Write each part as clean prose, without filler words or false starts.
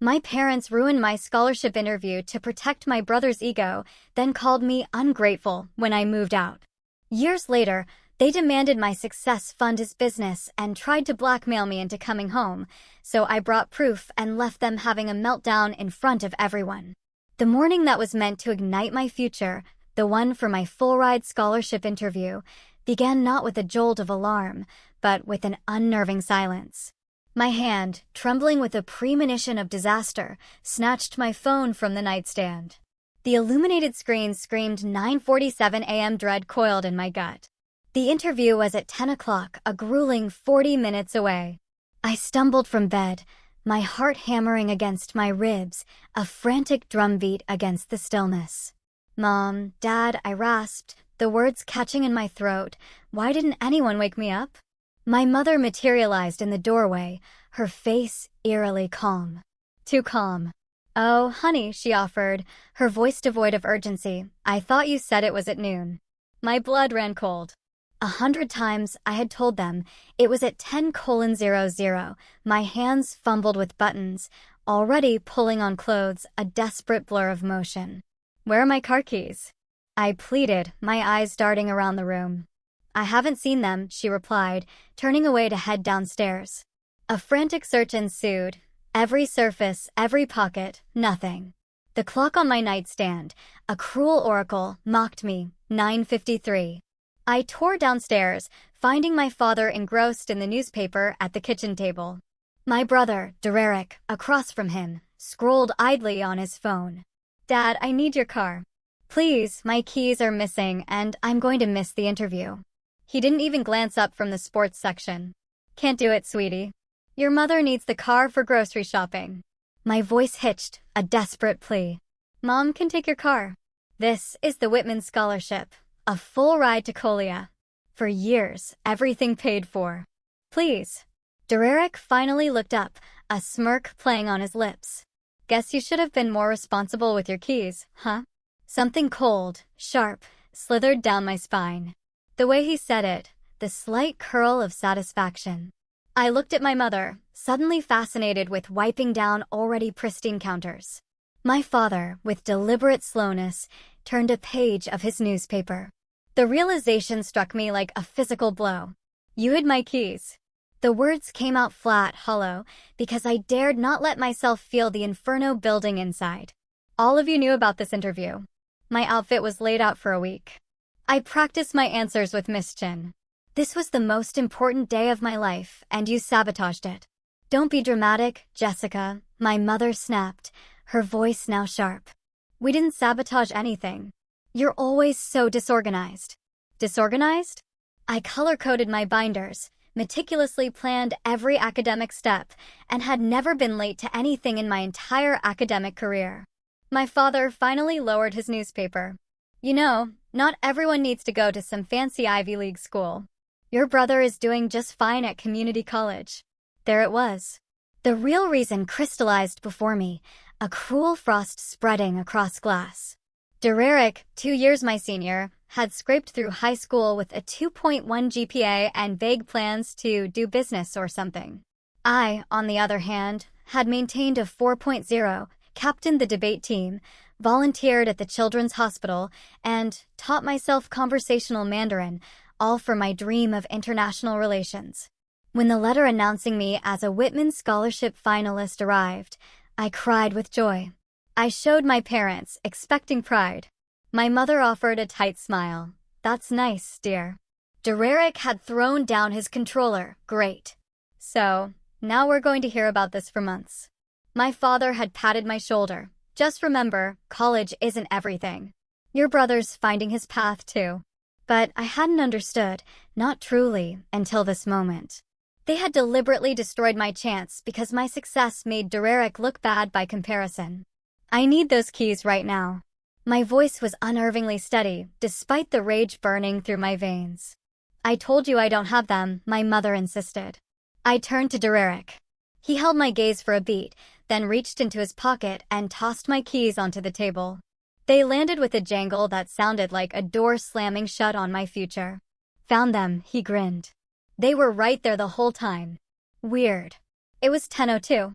My parents ruined my scholarship interview to protect my brother's ego, then called me ungrateful when I moved out. Years later, they demanded my success fund his business and tried to blackmail me into coming home, so I brought proof and left them having a meltdown in front of everyone. The morning that was meant to ignite my future, the one for my full-ride scholarship interview, began not with a jolt of alarm, but with an unnerving silence. My hand, trembling with a premonition of disaster, snatched my phone from the nightstand. The illuminated screen screamed 9:47 a.m. Dread coiled in my gut. The interview was at 10 o'clock, a grueling 40 minutes away. I stumbled from bed, my heart hammering against my ribs, a frantic drumbeat against the stillness. "Mom, Dad," I rasped, the words catching in my throat. Why didn't anyone wake me up? My mother materialized in the doorway, her face eerily calm. Too calm. "Oh, honey," she offered, her voice devoid of urgency. "I thought you said it was at noon." My blood ran cold. 100 times I had told them it was at 10:00. My hands fumbled with buttons, already pulling on clothes, a desperate blur of motion. "Where are my car keys?" I pleaded, my eyes darting around the room. "I haven't seen them," she replied, turning away to head downstairs. A frantic search ensued. Every surface, every pocket, nothing. The clock on my nightstand, a cruel oracle, mocked me. 9:53. I tore downstairs, finding my father engrossed in the newspaper at the kitchen table. My brother, Derek, across from him, scrolled idly on his phone. "Dad, I need your car. Please, my keys are missing and I'm going to miss the interview." He didn't even glance up from the sports section. "Can't do it, sweetie. Your mother needs the car for grocery shopping." My voice hitched, a desperate plea. "Mom can take your car. This is the Whitman Scholarship, a full ride to Kolia. For years, everything paid for. Please." Derek finally looked up, a smirk playing on his lips. "Guess you should have been more responsible with your keys, huh?" Something cold, sharp, slithered down my spine. The way he said it, the slight curl of satisfaction. I looked at my mother, suddenly fascinated with wiping down already pristine counters. My father, with deliberate slowness, turned a page of his newspaper. The realization struck me like a physical blow. "You hid my keys." The words came out flat, hollow, because I dared not let myself feel the inferno building inside. "All of you knew about this interview. My outfit was laid out for a week. I practiced my answers with Miss Chin. This was the most important day of my life, and you sabotaged it." "Don't be dramatic, Jessica," my mother snapped, her voice now sharp. "We didn't sabotage anything. You're always so disorganized." "Disorganized?" I color-coded my binders, meticulously planned every academic step, and had never been late to anything in my entire academic career. My father finally lowered his newspaper. "You know, not everyone needs to go to some fancy Ivy League school. Your brother is doing just fine at community college." There it was. The real reason crystallized before me, a cruel frost spreading across glass. Derek, 2 years my senior, had scraped through high school with a 2.1 GPA and vague plans to do business or something. I, on the other hand, had maintained a 4.0, captained the debate team, volunteered at the Children's Hospital, and taught myself conversational Mandarin, all for my dream of international relations. When the letter announcing me as a Whitman Scholarship finalist arrived, I cried with joy. I showed my parents, expecting pride. My mother offered a tight smile. "That's nice, dear." Derek had thrown down his controller. Great. "So, now we're going to hear about this for months." My father had patted my shoulder. "Just remember, college isn't everything. Your brother's finding his path too." But I hadn't understood, not truly, until this moment. They had deliberately destroyed my chance because my success made Derek look bad by comparison. "I need those keys right now." My voice was unnervingly steady, despite the rage burning through my veins. "I told you I don't have them," my mother insisted. I turned to Derek. He held my gaze for a beat, then reached into his pocket and tossed my keys onto the table. They landed with a jangle that sounded like a door slamming shut on my future. "Found them," he grinned. "They were right there the whole time." Weird. It was 10:02.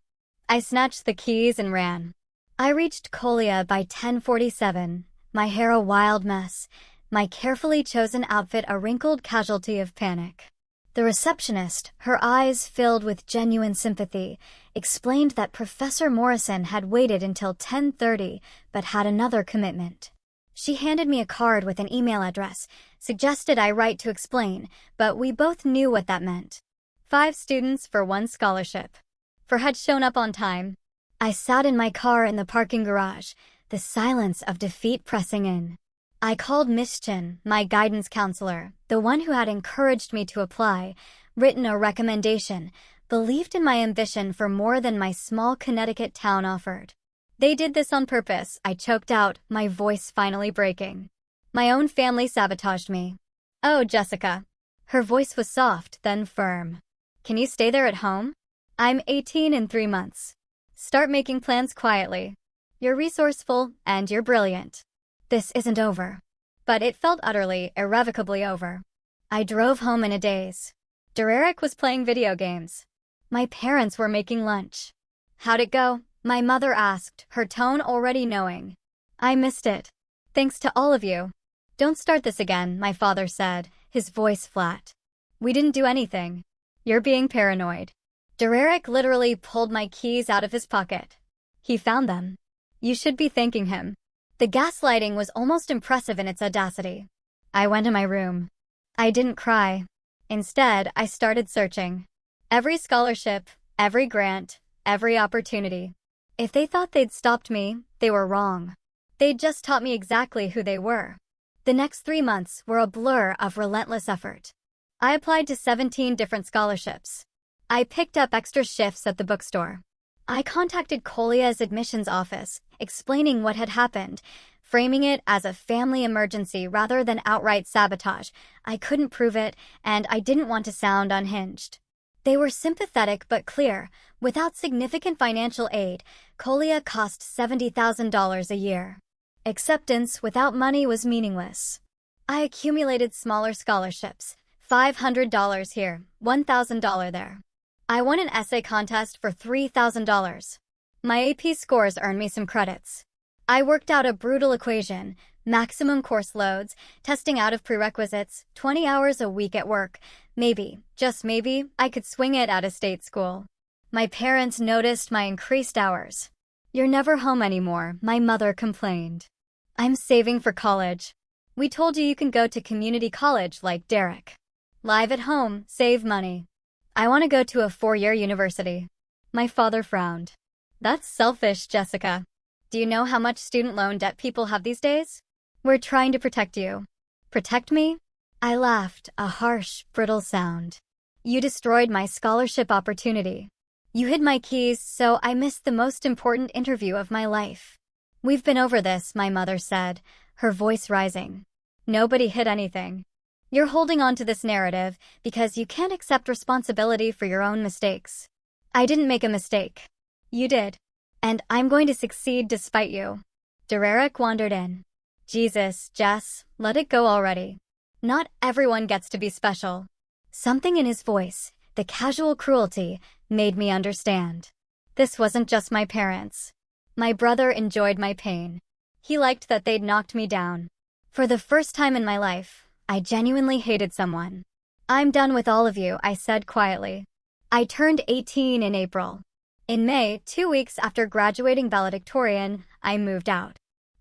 I snatched the keys and ran. I reached Kolia by 10:47, my hair a wild mess, my carefully chosen outfit a wrinkled casualty of panic. The receptionist, her eyes filled with genuine sympathy, explained that Professor Morrison had waited until 10:30 but had another commitment. She handed me a card with an email address, suggested I write to explain, but we both knew what that meant. 5 students for 1 scholarship. For had shown up on time. I sat in my car in the parking garage, the silence of defeat pressing in. I called Miss Chin, my guidance counselor, the one who had encouraged me to apply, written a recommendation, believed in my ambition for more than my small Connecticut town offered. They did this on purpose, I choked out, my voice finally breaking. My own family sabotaged me. Oh, Jessica. Her voice was soft, then firm. Can you stay there at home? I'm 18 in 3 months. Start making plans quietly. You're resourceful, and you're brilliant. This isn't over. But it felt utterly, irrevocably over. I drove home in a daze. Derek was playing video games. My parents were making lunch. How'd it go? My mother asked, her tone already knowing. I missed it. Thanks to all of you. Don't start this again, my father said, his voice flat. We didn't do anything. You're being paranoid. Derek literally pulled my keys out of his pocket. He found them. You should be thanking him. The gaslighting was almost impressive in its audacity. I went to my room. I didn't cry. Instead, I started searching. Every scholarship, every grant, every opportunity. If they thought they'd stopped me, they were wrong. They'd just taught me exactly who they were. The next 3 months were a blur of relentless effort. I applied to 17 different scholarships. I picked up extra shifts at the bookstore. I contacted Kolia's admissions office, explaining what had happened, framing it as a family emergency rather than outright sabotage. I couldn't prove it, and I didn't want to sound unhinged. They were sympathetic but clear. Without significant financial aid, Kolia cost $70,000 a year. Acceptance without money was meaningless. I accumulated smaller scholarships, $500 here, $1,000 there. I won an essay contest for $3,000. My AP scores earned me some credits. I worked out a brutal equation, maximum course loads, testing out of prerequisites, 20 hours a week at work. Maybe, just maybe, I could swing it at a state school. My parents noticed my increased hours. You're never home anymore, my mother complained. I'm saving for college. We told you can go to community college like Derek. Live at home, save money. I want to go to a 4-year university. My father frowned. That's selfish, Jessica. Do you know how much student loan debt people have these days? We're trying to protect you. Protect me? I laughed, a harsh, brittle sound. You destroyed my scholarship opportunity. You hid my keys, so I missed the most important interview of my life. We've been over this, my mother said, her voice rising. Nobody hid anything. You're holding on to this narrative because you can't accept responsibility for your own mistakes. I didn't make a mistake. You did. And I'm going to succeed despite you. Derek wandered in. Jesus, Jess, let it go already. Not everyone gets to be special. Something in his voice, the casual cruelty, made me understand. This wasn't just my parents. My brother enjoyed my pain. He liked that they'd knocked me down. For the first time in my life, I genuinely hated someone. I'm done with all of you, I said quietly. I turned 18 in April. In May, 2 weeks after graduating valedictorian, I moved out.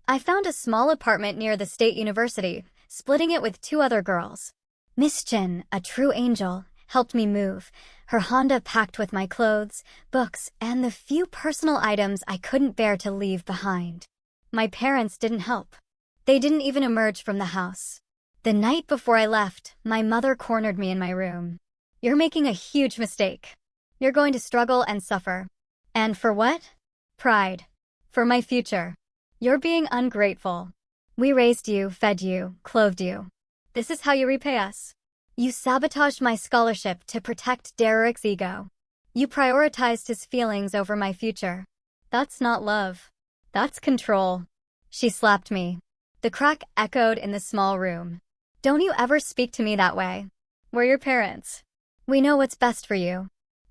I found a small apartment near the state university, splitting it with 2 other girls. Miss Chin, a true angel, helped me move, her Honda packed with my clothes, books, and the few personal items I couldn't bear to leave behind. My parents didn't help. They didn't even emerge from the house. The night before I left, my mother cornered me in my room. You're making a huge mistake. You're going to struggle and suffer. And for what? Pride. For my future. You're being ungrateful. We raised you, fed you, clothed you. This is how you repay us. You sabotaged my scholarship to protect Derek's ego. You prioritized his feelings over my future. That's not love. That's control. She slapped me. The crack echoed in the small room. Don't you ever speak to me that way. We're your parents. We know what's best for you.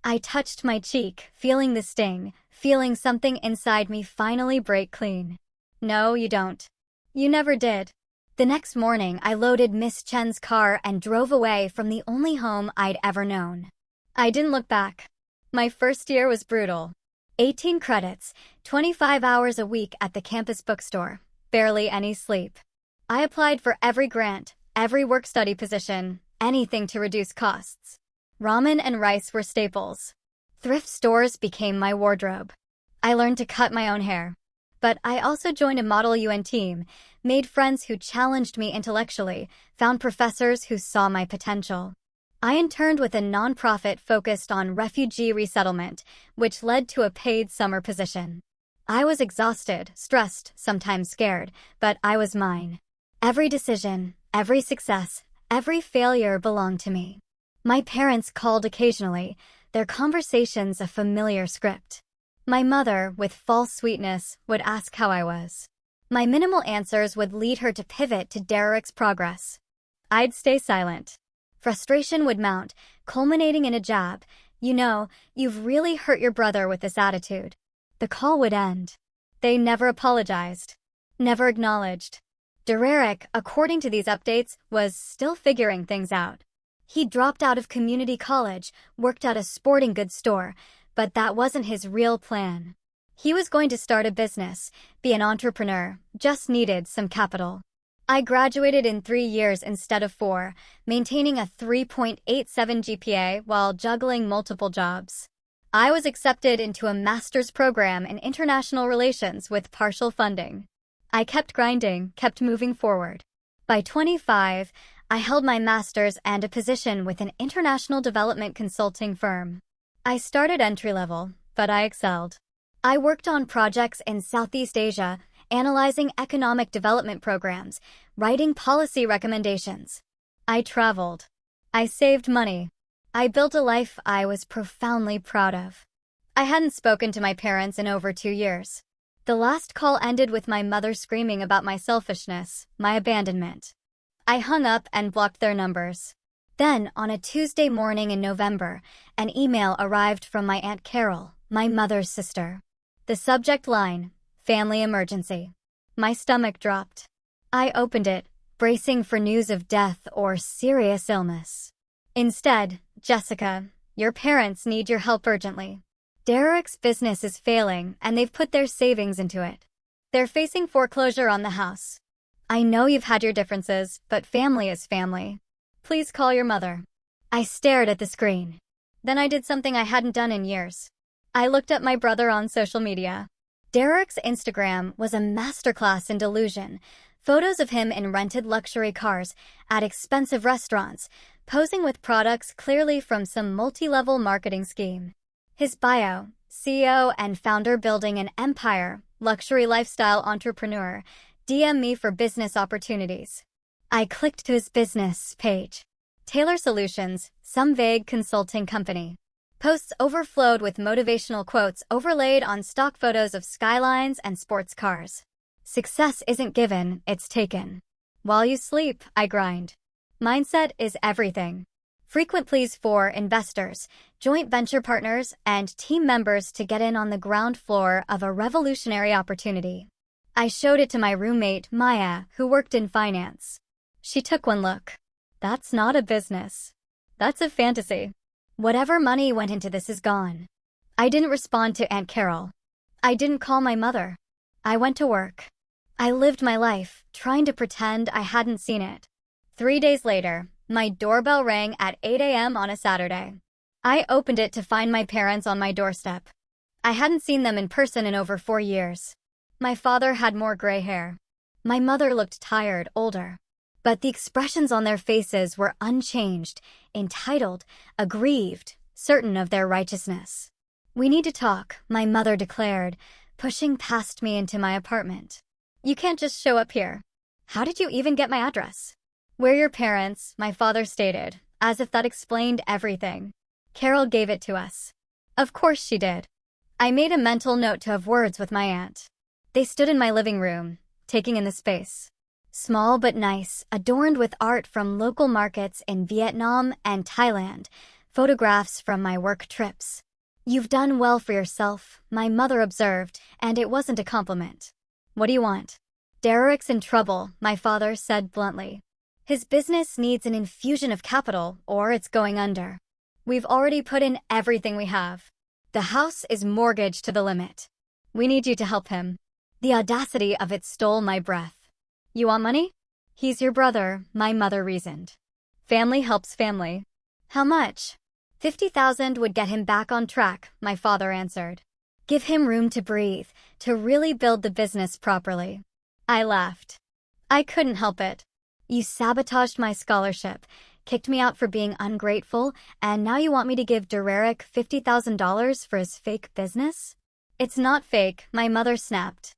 I touched my cheek, feeling the sting, feeling something inside me finally break clean. No, you don't. You never did. The next morning, I loaded Miss Chen's car and drove away from the only home I'd ever known. I didn't look back. My first year was brutal. 18 credits, 25 hours a week at the campus bookstore, barely any sleep. I applied for every grant, every work-study position, anything to reduce costs. Ramen and rice were staples. Thrift stores became my wardrobe. I learned to cut my own hair. But I also joined a Model UN team, made friends who challenged me intellectually, found professors who saw my potential. I interned with a nonprofit focused on refugee resettlement, which led to a paid summer position. I was exhausted, stressed, sometimes scared, but I was mine. Every decision, every success, every failure belonged to me. My parents called occasionally, their conversations a familiar script. My mother, with false sweetness, would ask how I was. My minimal answers would lead her to pivot to Derek's progress. I'd stay silent. Frustration would mount, culminating in a jab. You know, you've really hurt your brother with this attitude. The call would end. They never apologized. Never acknowledged. Derek, according to these updates, was still figuring things out. He dropped out of community college, worked at a sporting goods store, but that wasn't his real plan. He was going to start a business, be an entrepreneur, just needed some capital. I graduated in 3 years instead of 4, maintaining a 3.87 GPA while juggling multiple jobs. I was accepted into a master's program in international relations with partial funding. I kept grinding, kept moving forward. By 25, I held my master's and a position with an international development consulting firm. I started entry-level, but I excelled. I worked on projects in Southeast Asia, analyzing economic development programs, writing policy recommendations. I traveled. I saved money. I built a life I was profoundly proud of. I hadn't spoken to my parents in over 2 years. The last call ended with my mother screaming about my selfishness, my abandonment. I hung up and blocked their numbers. Then, on a Tuesday morning in November, an email arrived from my Aunt Carol, my mother's sister. The subject line, family emergency. My stomach dropped. I opened it, bracing for news of death or serious illness. Instead, Jessica, your parents need your help urgently. Derek's business is failing, and they've put their savings into it. They're facing foreclosure on the house. I know you've had your differences, but family is family. Please call your mother. I stared at the screen. Then I did something I hadn't done in years. I looked up my brother on social media. Derek's Instagram was a masterclass in delusion. Photos of him in rented luxury cars, at expensive restaurants, posing with products clearly from some multi-level marketing scheme. His bio, CEO and founder building an empire, luxury lifestyle entrepreneur, DM me for business opportunities. I clicked to his business page. Taylor Solutions, some vague consulting company. Posts overflowed with motivational quotes overlaid on stock photos of skylines and sports cars. Success isn't given, it's taken. While you sleep, I grind. Mindset is everything. Frequent pleas for investors, joint venture partners, and team members to get in on the ground floor of a revolutionary opportunity. I showed it to my roommate, Maya, who worked in finance. She took one look. That's not a business. That's a fantasy. Whatever money went into this is gone. I didn't respond to Aunt Carol. I didn't call my mother. I went to work. I lived my life, trying to pretend I hadn't seen it. 3 days later, my doorbell rang at 8 a.m. on a Saturday. I opened it to find my parents on my doorstep. I hadn't seen them in person in over 4 years. My father had more gray hair. My mother looked tired, older. But the expressions on their faces were unchanged, entitled, aggrieved, certain of their righteousness. "We need to talk," my mother declared, pushing past me into my apartment. "You can't just show up here. How did you even get my address?" "We're your parents," my father stated, as if that explained everything. "Carol gave it to us." Of course she did. I made a mental note to have words with my aunt. They stood in my living room, taking in the space. Small but nice, adorned with art from local markets in Vietnam and Thailand, photographs from my work trips. "You've done well for yourself," my mother observed, and it wasn't a compliment. "What do you want?" "Derek's in trouble," my father said bluntly. "His business needs an infusion of capital, or it's going under. We've already put in everything we have. The house is mortgaged to the limit. We need you to help him." The audacity of it stole my breath. "You want money?" "He's your brother," my mother reasoned. "Family helps family." "How much?" "50,000 would get him back on track," my father answered. "Give him room to breathe, to really build the business properly." I laughed. "I couldn't help it. You sabotaged my scholarship, kicked me out for being ungrateful, and now you want me to give Derek $50,000 for his fake business?" "It's not fake," my mother snapped.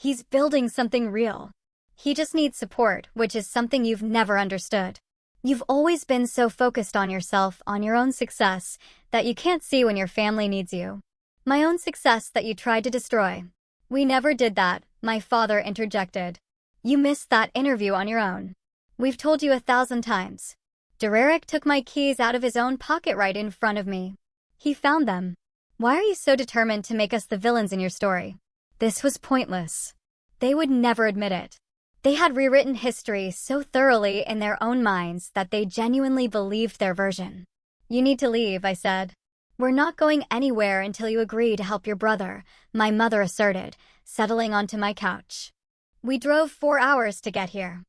"He's building something real. He just needs support, which is something you've never understood. You've always been so focused on yourself, on your own success, that you can't see when your family needs you. My own success that you tried to destroy." "We never did that," my father interjected. "You missed that interview on your own. We've told you 1,000 times. Derek took my keys out of his own pocket right in front of me. He found them. Why are you so determined to make us the villains in your story?" This was pointless. They would never admit it. They had rewritten history so thoroughly in their own minds that they genuinely believed their version. "You need to leave," I said. "We're not going anywhere until you agree to help your brother," my mother asserted, settling onto my couch. "We drove 4 hours to get here.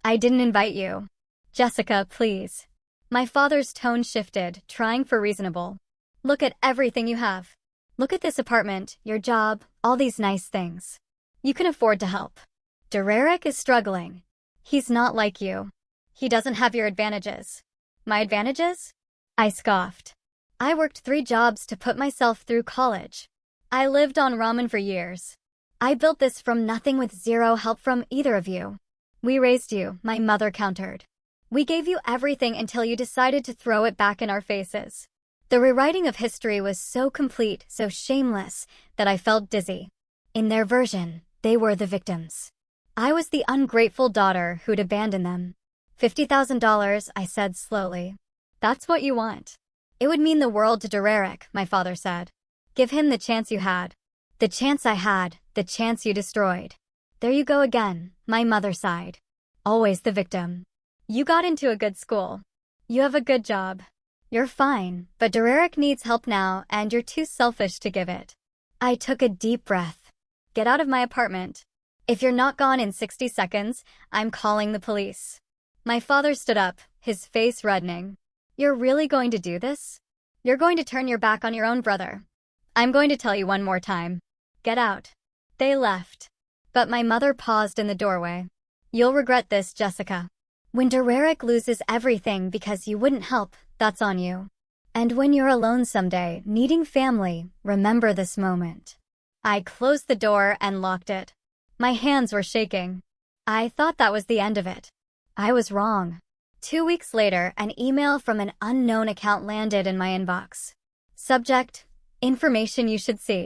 I didn't invite you." "Jessica, please." My father's tone shifted, trying for reasonable. "Look at everything you have. Look at this apartment, your job, all these nice things. You can afford to help. Derek is struggling. He's not like you. He doesn't have your advantages." "My advantages?" I scoffed. "I worked 3 jobs to put myself through college. I lived on ramen for years. I built this from nothing with zero help from either of you. We raised you," my mother countered. "We gave you everything until you decided to throw it back in our faces." The rewriting of history was so complete, so shameless, that I felt dizzy. In their version, they were the victims. I was the ungrateful daughter who'd abandoned them. $50,000, I said slowly. "That's what you want." "It would mean the world to Derek," my father said. "Give him the chance you had." "The chance I had, the chance you destroyed." "There you go again," my mother sighed. "Always the victim. You got into a good school. You have a good job. You're fine, but Derek needs help now, and you're too selfish to give it." I took a deep breath. "Get out of my apartment. If you're not gone in 60 seconds, I'm calling the police." My father stood up, his face reddening. "You're really going to do this? You're going to turn your back on your own brother? I'm going to tell you one more time. Get out." They left. But my mother paused in the doorway. "You'll regret this, Jessica. When Derek loses everything because you wouldn't help, that's on you. And when you're alone someday, needing family, remember this moment." I closed the door and locked it. My hands were shaking. I thought that was the end of it. I was wrong. 2 weeks later, an email from an unknown account landed in my inbox. Subject: information you should see.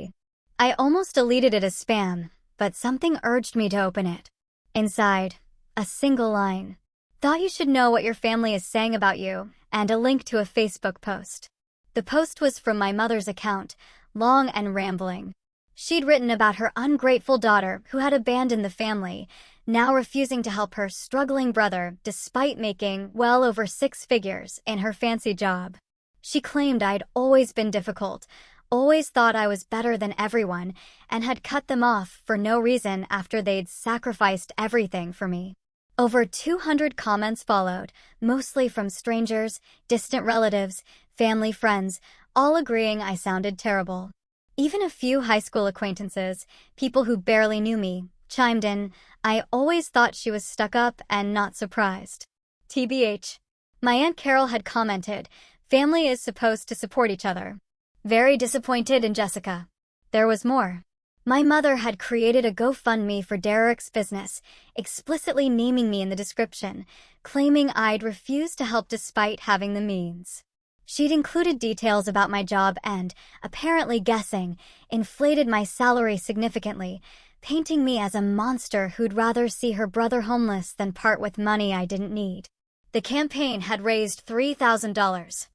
I almost deleted it as spam, but something urged me to open it. Inside, a single line. "Thought you should know what your family is saying about you," and a link to a Facebook post. The post was from my mother's account, long and rambling. She'd written about her ungrateful daughter who had abandoned the family, now refusing to help her struggling brother despite making well over 6 figures in her fancy job. She claimed I'd always been difficult, always thought I was better than everyone, and had cut them off for no reason after they'd sacrificed everything for me. Over 200 comments followed, mostly from strangers, distant relatives, family friends, all agreeing I sounded terrible. Even a few high school acquaintances, people who barely knew me, chimed in. I always thought she was stuck up and not surprised. TBH. My Aunt Carol had commented, "Family is supposed to support each other." Very disappointed in Jessica. There was more. My mother had created a GoFundMe for Derek's business, explicitly naming me in the description, claiming I'd refused to help despite having the means. She'd included details about my job and, apparently guessing, inflated my salary significantly, painting me as a monster who'd rather see her brother homeless than part with money I didn't need. The campaign had raised $3,000.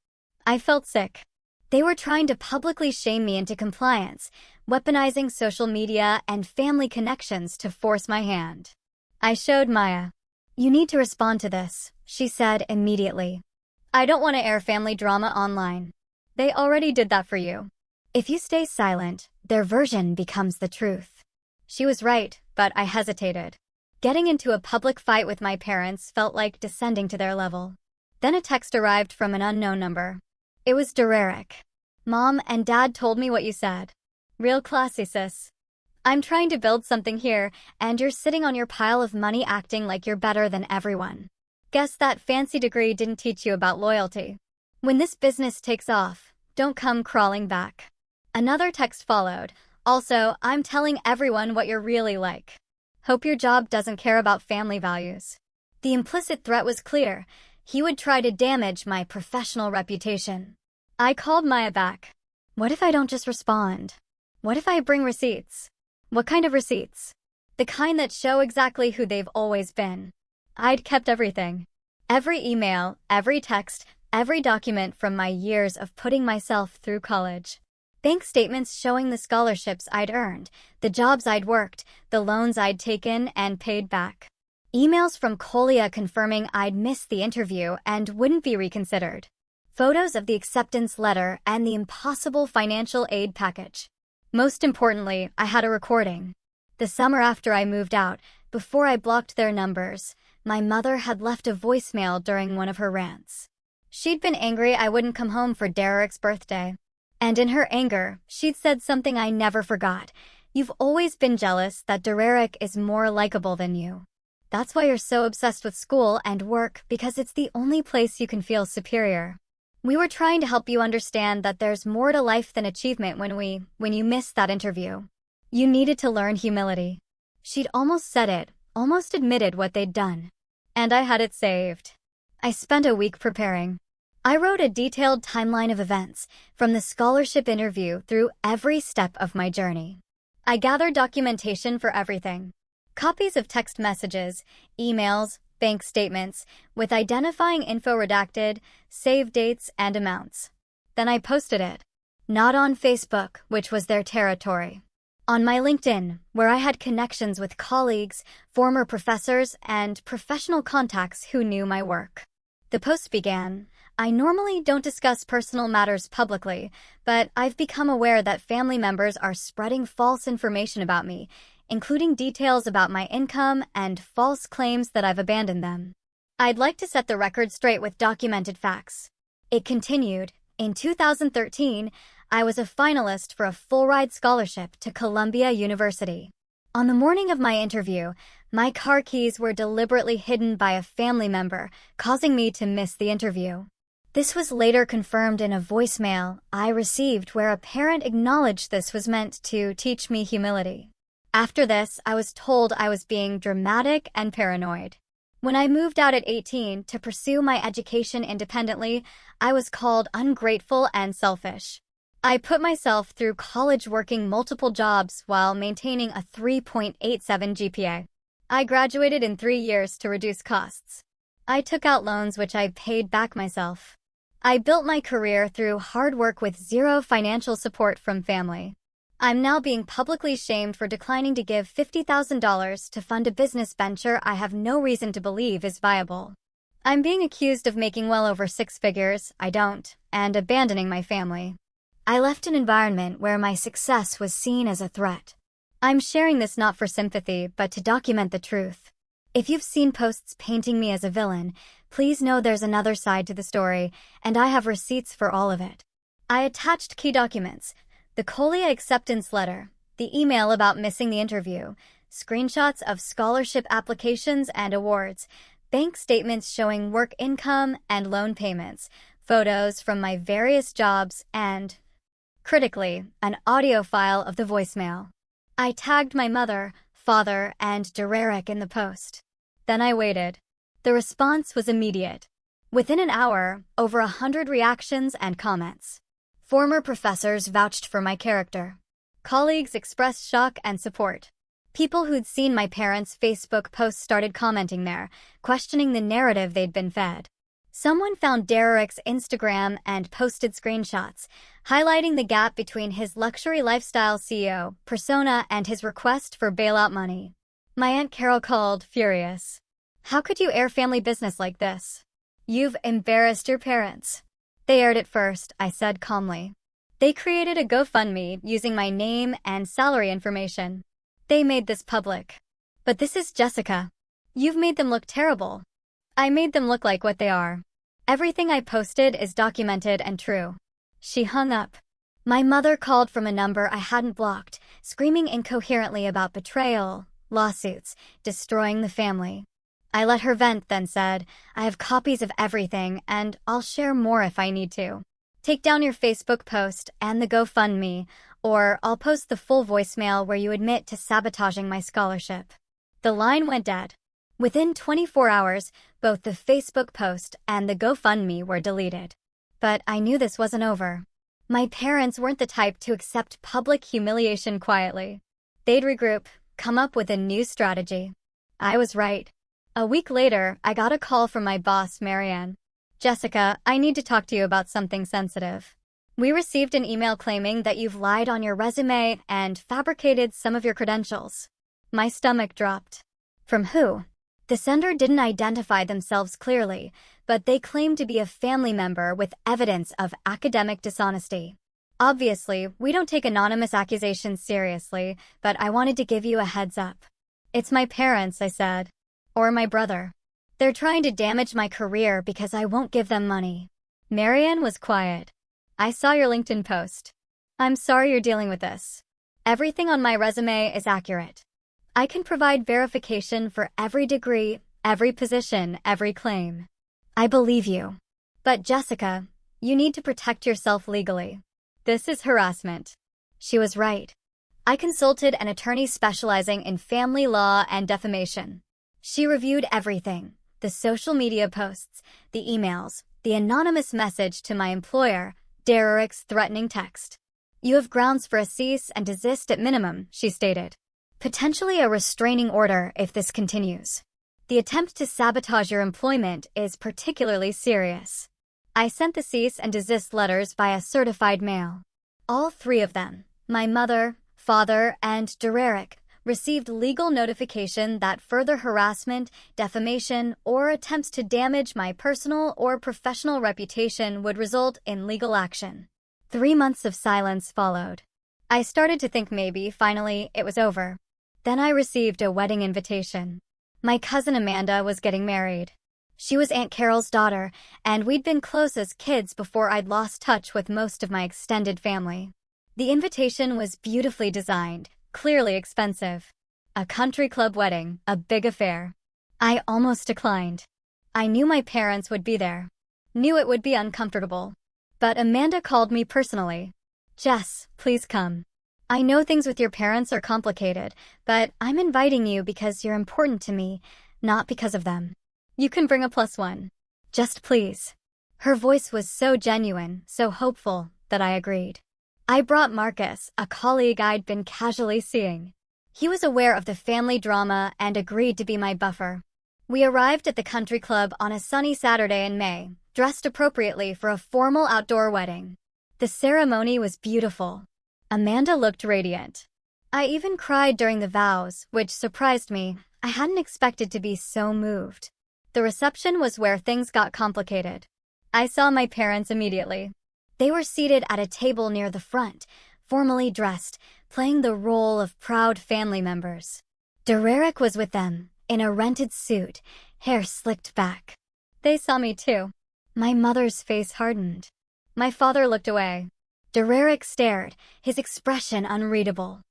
I felt sick. They were trying to publicly shame me into compliance, weaponizing social media and family connections to force my hand. I showed Maya. "You need to respond to this," she said immediately. "I don't want to air family drama online. They already did that for you. If you stay silent, their version becomes the truth." She was right, but I hesitated. Getting into a public fight with my parents felt like descending to their level. Then a text arrived from an unknown number. It was Derek. "Mom and Dad told me what you said. Real classy, sis. I'm trying to build something here, and you're sitting on your pile of money acting like you're better than everyone. Guess that fancy degree didn't teach you about loyalty. When this business takes off, don't come crawling back." Another text followed. "Also, I'm telling everyone what you're really like. Hope your job doesn't care about family values." The implicit threat was clear. He would try to damage my professional reputation. I called Maya back. "What if I don't just respond? What if I bring receipts?" "What kind of receipts?" "The kind that show exactly who they've always been." I'd kept everything. Every email, every text, every document from my years of putting myself through college. Bank statements showing the scholarships I'd earned, the jobs I'd worked, the loans I'd taken and paid back. Emails from Kolia confirming I'd missed the interview and wouldn't be reconsidered. Photos of the acceptance letter and the impossible financial aid package. Most importantly, I had a recording. The summer after I moved out, before I blocked their numbers, my mother had left a voicemail during one of her rants. She'd been angry I wouldn't come home for Derek's birthday. And in her anger, she'd said something I never forgot. "You've always been jealous that Derek is more likable than you. That's why you're so obsessed with school and work, because it's the only place you can feel superior. We were trying to help you understand that there's more to life than achievement when you missed that interview. You needed to learn humility." She'd almost said it, almost admitted what they'd done. And I had it saved. I spent a week preparing. I wrote a detailed timeline of events, from the scholarship interview through every step of my journey. I gathered documentation for everything. Copies of text messages, emails, bank statements, with identifying info redacted, save dates and amounts. Then I posted it. Not on Facebook, which was their territory. On my LinkedIn, where I had connections with colleagues, former professors, and professional contacts who knew my work. The post began, "I normally don't discuss personal matters publicly, but I've become aware that family members are spreading false information about me, including details about my income and false claims that I've abandoned them. I'd like to set the record straight with documented facts." It continued, "In 2013, I was a finalist for a full-ride scholarship to Columbia University. On the morning of my interview, my car keys were deliberately hidden by a family member, causing me to miss the interview. This was later confirmed in a voicemail I received where a parent acknowledged this was meant to teach me humility. After this, I was told I was being dramatic and paranoid. When I moved out at 18 to pursue my education independently, I was called ungrateful and selfish. I put myself through college working multiple jobs while maintaining a 3.87 GPA. I graduated in 3 years to reduce costs. I took out loans which I paid back myself. I built my career through hard work with zero financial support from family. I'm now being publicly shamed for declining to give $50,000 to fund a business venture I have no reason to believe is viable. I'm being accused of making well over 6 figures, I don't, and abandoning my family. I left an environment where my success was seen as a threat. I'm sharing this not for sympathy, but to document the truth. If you've seen posts painting me as a villain, please know there's another side to the story, and I have receipts for all of it. I attached key documents: the Kolia acceptance letter, the email about missing the interview, screenshots of scholarship applications and awards, bank statements showing work income and loan payments, photos from my various jobs, and, critically, an audio file of the voicemail. I tagged my mother, father, and Derek in the post. Then I waited. The response was immediate. Within an hour, over 100 reactions and comments. Former professors vouched for my character. Colleagues expressed shock and support. People who'd seen my parents' Facebook posts started commenting there, questioning the narrative they'd been fed. Someone found Derek's Instagram and posted screenshots, highlighting the gap between his luxury lifestyle CEO persona and his request for bailout money. My Aunt Carol called, furious. How could you air family business like this? You've embarrassed your parents. They aired it first, I said calmly. They created a GoFundMe using my name and salary information. They made this public. But this is Jessica. You've made them look terrible. I made them look like what they are. Everything I posted is documented and true. She hung up. My mother called from a number I hadn't blocked, screaming incoherently about betrayal, lawsuits, destroying the family. I let her vent, then said, I have copies of everything, and I'll share more if I need to. Take down your Facebook post and the GoFundMe, or I'll post the full voicemail where you admit to sabotaging my scholarship. The line went dead. Within 24 hours, both the Facebook post and the GoFundMe were deleted. But I knew this wasn't over. My parents weren't the type to accept public humiliation quietly. They'd regroup, come up with a new strategy. I was right. A week later, I got a call from my boss, Marianne. Jessica, I need to talk to you about something sensitive. We received an email claiming that you've lied on your resume and fabricated some of your credentials. My stomach dropped. From who? The sender didn't identify themselves clearly, but they claimed to be a family member with evidence of academic dishonesty. Obviously, we don't take anonymous accusations seriously, but I wanted to give you a heads up. It's my parents, I said. Or my brother. They're trying to damage my career because I won't give them money. Marianne was quiet. I saw your LinkedIn post. I'm sorry you're dealing with this. Everything on my resume is accurate. I can provide verification for every degree, every position, every claim. I believe you. But Jessica, you need to protect yourself legally. This is harassment. She was right. I consulted an attorney specializing in family law and defamation. She reviewed everything, the social media posts, the emails, the anonymous message to my employer, Derek's threatening text. You have grounds for a cease and desist at minimum, she stated. Potentially a restraining order if this continues. The attempt to sabotage your employment is particularly serious. I sent the cease and desist letters via certified mail. All three of them, my mother, father, and Derek, received legal notification that further harassment, defamation, or attempts to damage my personal or professional reputation would result in legal action. 3 months of silence followed. I started to think maybe, finally, it was over. Then I received a wedding invitation. My cousin Amanda was getting married. She was Aunt Carol's daughter, and we'd been close as kids before I'd lost touch with most of my extended family. The invitation was beautifully designed, clearly expensive. A country club wedding, a big affair. I almost declined. I knew my parents would be there. Knew it would be uncomfortable. But Amanda called me personally. Jess, please come. I know things with your parents are complicated, but I'm inviting you because you're important to me, not because of them. You can bring a +1. Just please. Her voice was so genuine, so hopeful, that I agreed. I brought Marcus, a colleague I'd been casually seeing. He was aware of the family drama and agreed to be my buffer. We arrived at the country club on a sunny Saturday in May, dressed appropriately for a formal outdoor wedding. The ceremony was beautiful. Amanda looked radiant. I even cried during the vows, which surprised me. I hadn't expected to be so moved. The reception was where things got complicated. I saw my parents immediately. They were seated at a table near the front, formally dressed, playing the role of proud family members. Derek was with them, in a rented suit, hair slicked back. They saw me too. My mother's face hardened. My father looked away. Derek stared, his expression unreadable.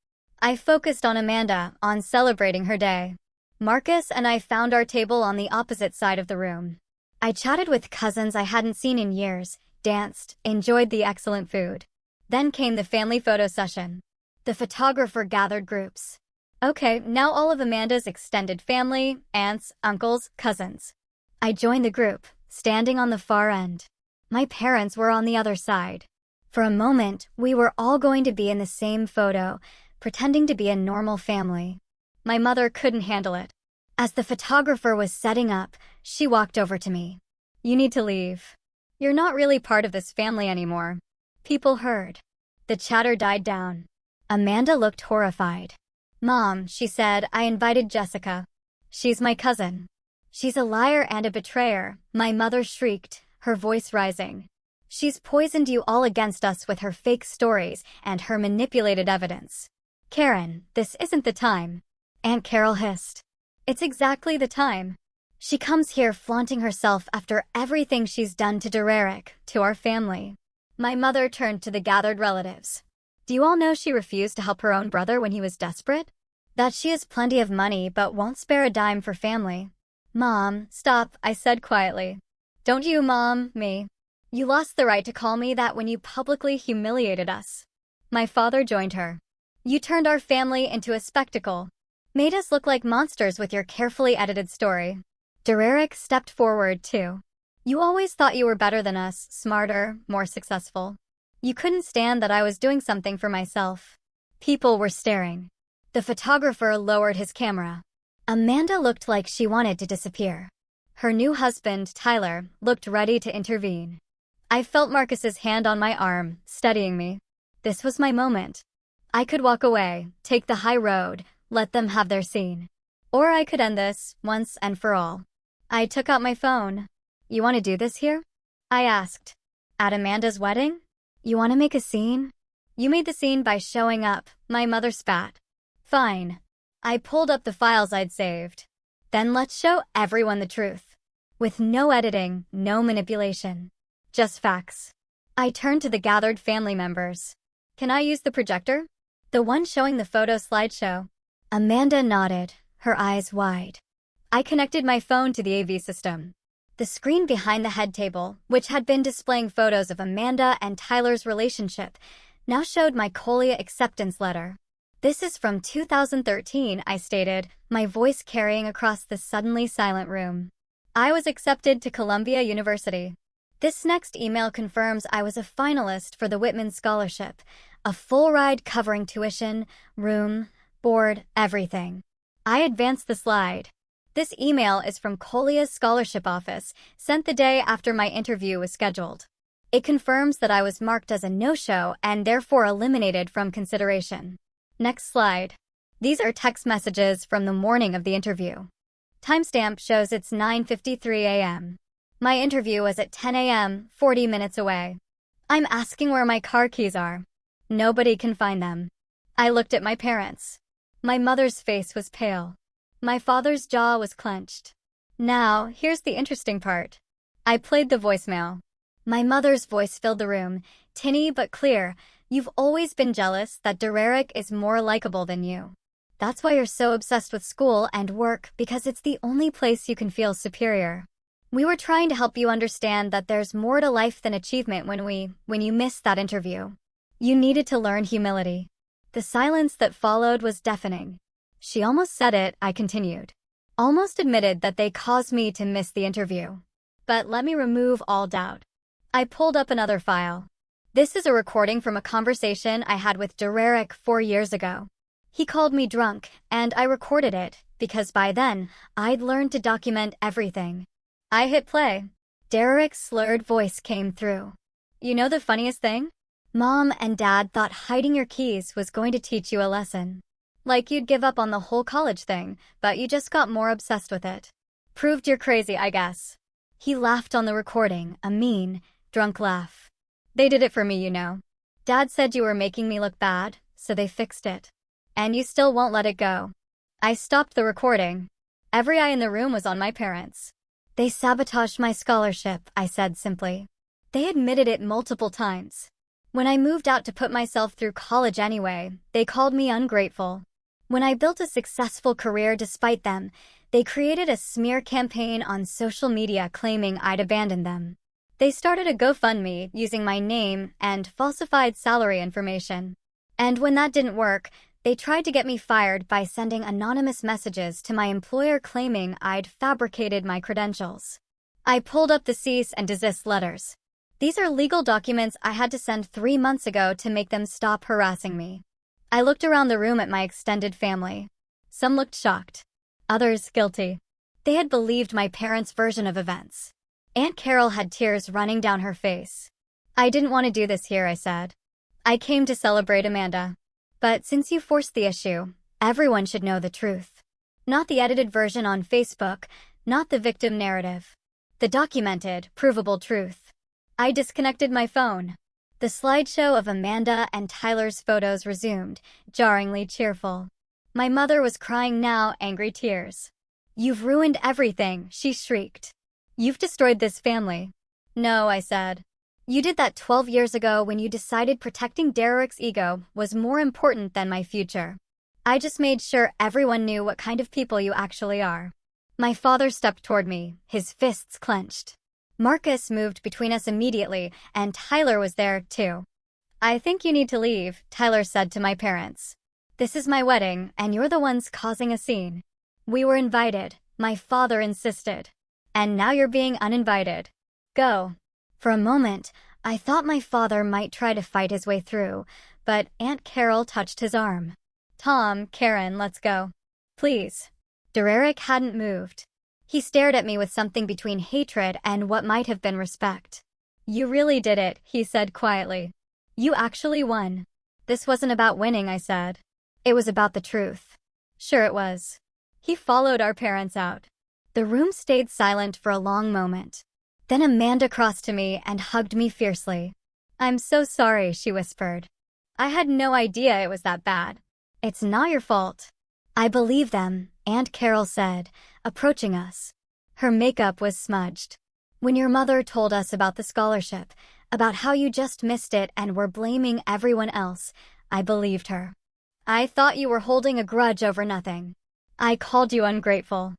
I focused on Amanda, on celebrating her day. Marcus and I found our table on the opposite side of the room. I chatted with cousins I hadn't seen in years, danced, enjoyed the excellent food. Then came the family photo session. The photographer gathered groups. Okay, now all of Amanda's extended family, aunts, uncles, cousins. I joined the group, standing on the far end. My parents were on the other side. For a moment, we were all going to be in the same photo, pretending to be a normal family. My mother couldn't handle it. As the photographer was setting up, she walked over to me. You need to leave. You're not really part of this family anymore. People heard. The chatter died down. Amanda looked horrified. Mom, she said, I invited Jessica. She's my cousin. She's a liar and a betrayer, my mother shrieked, her voice rising. She's poisoned you all against us with her fake stories and her manipulated evidence. Karen, this isn't the time. Aunt Carol hissed. It's exactly the time. She comes here flaunting herself after everything she's done to Dererick, to our family. My mother turned to the gathered relatives. Do you all know she refused to help her own brother when he was desperate? That she has plenty of money but won't spare a dime for family. Mom, stop, I said quietly. Don't you, Mom, me. You lost the right to call me that when you publicly humiliated us. My father joined her. You turned our family into a spectacle. Made us look like monsters with your carefully edited story. Dererick stepped forward, too. You always thought you were better than us, smarter, more successful. You couldn't stand that I was doing something for myself. People were staring. The photographer lowered his camera. Amanda looked like she wanted to disappear. Her new husband, Tyler, looked ready to intervene. I felt Marcus's hand on my arm, steadying me. This was my moment. I could walk away, take the high road, let them have their scene. Or I could end this, once and for all. I took out my phone. You want to do this here? I asked. At Amanda's wedding? You want to make a scene? You made the scene by showing up, my mother spat. Fine. I pulled up the files I'd saved. Then let's show everyone the truth. With no editing, no manipulation. Just facts. I turned to the gathered family members. Can I use the projector? The one showing the photo slideshow. Amanda nodded, her eyes wide. I connected my phone to the AV system. The screen behind the head table, which had been displaying photos of Amanda and Tyler's relationship, now showed my Colia acceptance letter. This is from 2013, I stated, my voice carrying across the suddenly silent room. I was accepted to Columbia University. This next email confirms I was a finalist for the Whitman Scholarship, a full ride covering tuition, room, board, everything. I advanced the slide. This email is from Colia's scholarship office, sent the day after my interview was scheduled. It confirms that I was marked as a no-show and therefore eliminated from consideration. Next slide. These are text messages from the morning of the interview. Timestamp shows it's 9:53 a.m. My interview was at 10 a.m., 40 minutes away. I'm asking where my car keys are. Nobody can find them. I looked at my parents. My mother's face was pale. My father's jaw was clenched. Now, here's the interesting part. I played the voicemail. My mother's voice filled the room, tinny but clear. You've always been jealous that Dererick is more likable than you. That's why you're so obsessed with school and work, because it's the only place you can feel superior. We were trying to help you understand that there's more to life than achievement when you missed that interview. You needed to learn humility. The silence that followed was deafening. She almost said it, I continued. Almost admitted that they caused me to miss the interview. But let me remove all doubt. I pulled up another file. This is a recording from a conversation I had with Dererick 4 years ago. He called me drunk, and I recorded it, because by then, I'd learned to document everything. I hit play. Dererick's slurred voice came through. You know the funniest thing? Mom and Dad thought hiding your keys was going to teach you a lesson. Like you'd give up on the whole college thing, but you just got more obsessed with it. Proved you're crazy, I guess. He laughed on the recording, a mean, drunk laugh. They did it for me, you know. Dad said you were making me look bad, so they fixed it. And you still won't let it go. I stopped the recording. Every eye in the room was on my parents. They sabotaged my scholarship, I said simply. They admitted it multiple times. When I moved out to put myself through college anyway, they called me ungrateful. When I built a successful career despite them, they created a smear campaign on social media claiming I'd abandoned them. They started a GoFundMe using my name and falsified salary information. And when that didn't work, they tried to get me fired by sending anonymous messages to my employer claiming I'd fabricated my credentials. I pulled up the cease and desist letters. These are legal documents I had to send 3 months ago to make them stop harassing me. I looked around the room at my extended family. Some looked shocked. Others guilty. They had believed my parents' version of events. Aunt Carol had tears running down her face. I didn't want to do this here, I said. I came to celebrate Amanda. But since you forced the issue, everyone should know the truth. Not the edited version on Facebook, not the victim narrative. The documented, provable truth. I disconnected my phone. The slideshow of Amanda and Tyler's photos resumed, jarringly cheerful. My mother was crying now, angry tears. You've ruined everything, she shrieked. You've destroyed this family. No, I said. You did that 12 years ago when you decided protecting Derek's ego was more important than my future. I just made sure everyone knew what kind of people you actually are. My father stepped toward me, his fists clenched. Marcus moved between us immediately, and Tyler was there, too. I think you need to leave, Tyler said to my parents. This is my wedding, and you're the ones causing a scene. We were invited. My father insisted. And now you're being uninvited. Go. For a moment, I thought my father might try to fight his way through, but Aunt Carol touched his arm. Tom, Karen, let's go. Please. Derek hadn't moved. He stared at me with something between hatred and what might have been respect. You really did it, he said quietly. You actually won. This wasn't about winning, I said. It was about the truth. Sure it was. He followed our parents out. The room stayed silent for a long moment. Then Amanda crossed to me and hugged me fiercely. I'm so sorry, she whispered. I had no idea it was that bad. It's not your fault. I believe them, Aunt Carol said, approaching us. Her makeup was smudged. When your mother told us about the scholarship, about how you just missed it and were blaming everyone else, I believed her. I thought you were holding a grudge over nothing. I called you ungrateful.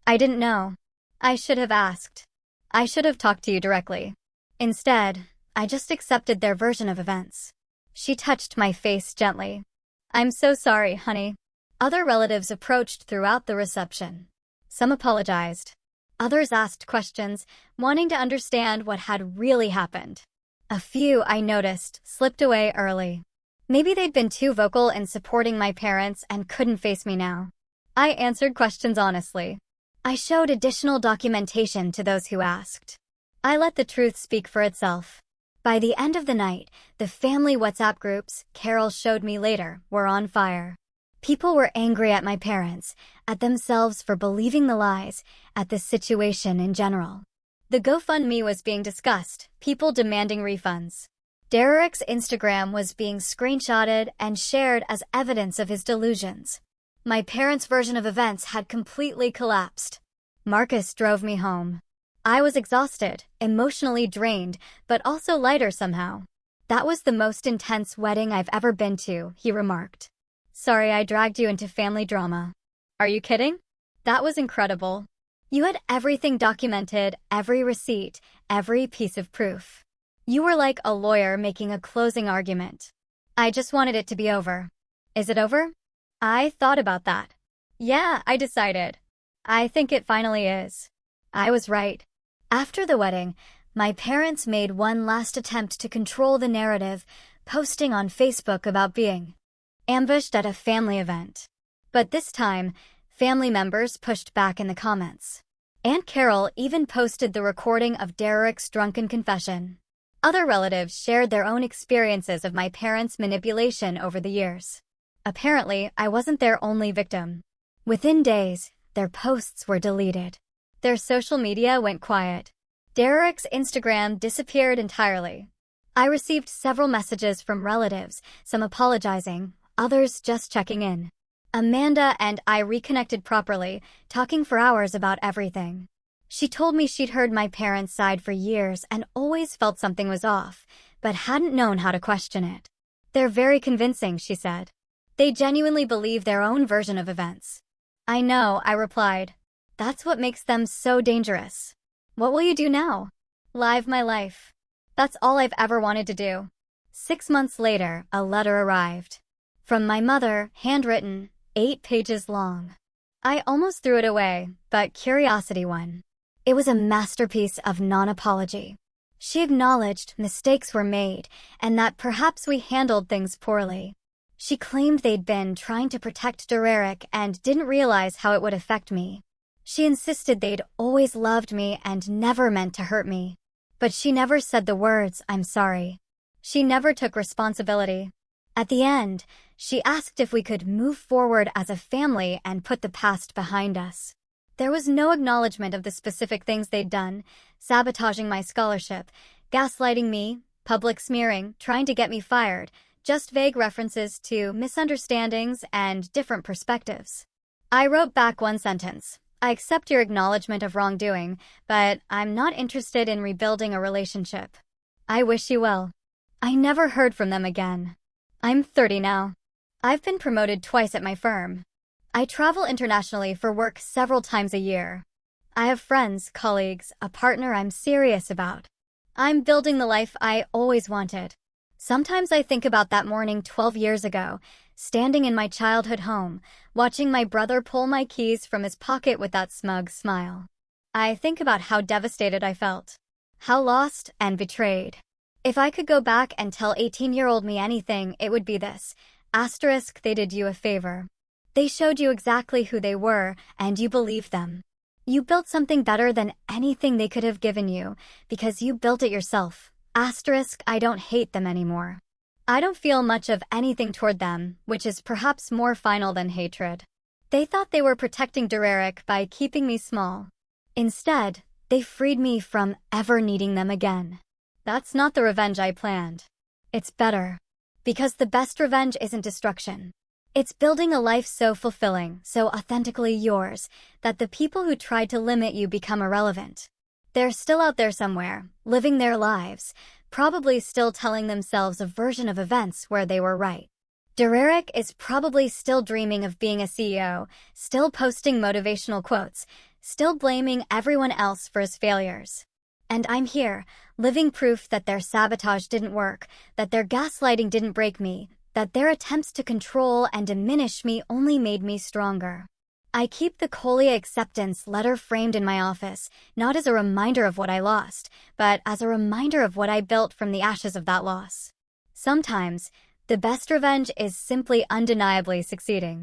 I didn't know. I should have asked. I should have talked to you directly. Instead, I just accepted their version of events. She touched my face gently. I'm so sorry, honey. Other relatives approached throughout the reception. Some apologized. Others asked questions, wanting to understand what had really happened. A few, I noticed, slipped away early. Maybe they'd been too vocal in supporting my parents and couldn't face me now. I answered questions honestly. I showed additional documentation to those who asked. I let the truth speak for itself. By the end of the night, the family WhatsApp groups, Carol showed me later, were on fire. People were angry at my parents, at themselves for believing the lies, at the situation in general. The GoFundMe was being discussed, people demanding refunds. Derek's Instagram was being screenshotted and shared as evidence of his delusions. My parents' version of events had completely collapsed. Marcus drove me home. I was exhausted, emotionally drained, but also lighter somehow. That was the most intense wedding I've ever been to, he remarked. Sorry I dragged you into family drama. Are you kidding? That was incredible. You had everything documented, every receipt, every piece of proof. You were like a lawyer making a closing argument. I just wanted it to be over. Is it over? I thought about that. Yeah, I decided. I think it finally is. I was right. After the wedding, my parents made one last attempt to control the narrative, posting on Facebook about being ambushed at a family event. But this time, family members pushed back in the comments. Aunt Carol even posted the recording of Derek's drunken confession. Other relatives shared their own experiences of my parents' manipulation over the years. Apparently, I wasn't their only victim. Within days, their posts were deleted. Their social media went quiet. Derek's Instagram disappeared entirely. I received several messages from relatives, some apologizing, others just checking in. Amanda and I reconnected properly, talking for hours about everything. She told me she'd heard my parents' side for years and always felt something was off, but hadn't known how to question it. They're very convincing, she said. They genuinely believe their own version of events. I know, I replied. That's what makes them so dangerous. What will you do now? Live my life. That's all I've ever wanted to do. 6 months later, a letter arrived. From my mother, handwritten, 8 pages long. I almost threw it away, but curiosity won. It was a masterpiece of non-apology. She acknowledged mistakes were made, and that perhaps we handled things poorly. She claimed they'd been trying to protect Derek and didn't realize how it would affect me. She insisted they'd always loved me and never meant to hurt me. But she never said the words, "I'm sorry." She never took responsibility. At the end, she asked if we could move forward as a family and put the past behind us. There was no acknowledgement of the specific things they'd done: sabotaging my scholarship, gaslighting me, public smearing, trying to get me fired, just vague references to misunderstandings and different perspectives. I wrote back one sentence: "I accept your acknowledgement of wrongdoing, but I'm not interested in rebuilding a relationship. I wish you well." I never heard from them again. I'm 30 now. I've been promoted twice at my firm. I travel internationally for work several times a year. I have friends, colleagues, a partner I'm serious about. I'm building the life I always wanted. Sometimes I think about that morning 12 years ago, standing in my childhood home, watching my brother pull my keys from his pocket with that smug smile. I think about how devastated I felt, how lost and betrayed. If I could go back and tell 18-year-old me anything, it would be this: asterisk, they did you a favor. They showed you exactly who they were, and you believed them. You built something better than anything they could have given you, because you built it yourself. Asterisk, I don't hate them anymore. I don't feel much of anything toward them, which is perhaps more final than hatred. They thought they were protecting Dererick by keeping me small. Instead, they freed me from ever needing them again. That's not the revenge I planned. It's better. Because the best revenge isn't destruction. It's building a life so fulfilling, so authentically yours, that the people who tried to limit you become irrelevant. They're still out there somewhere, living their lives, probably still telling themselves a version of events where they were right. Dererick is probably still dreaming of being a CEO, still posting motivational quotes, still blaming everyone else for his failures. And I'm here, living proof that their sabotage didn't work, that their gaslighting didn't break me, that their attempts to control and diminish me only made me stronger. I keep the Colia acceptance letter framed in my office, not as a reminder of what I lost, but as a reminder of what I built from the ashes of that loss. Sometimes, the best revenge is simply undeniably succeeding.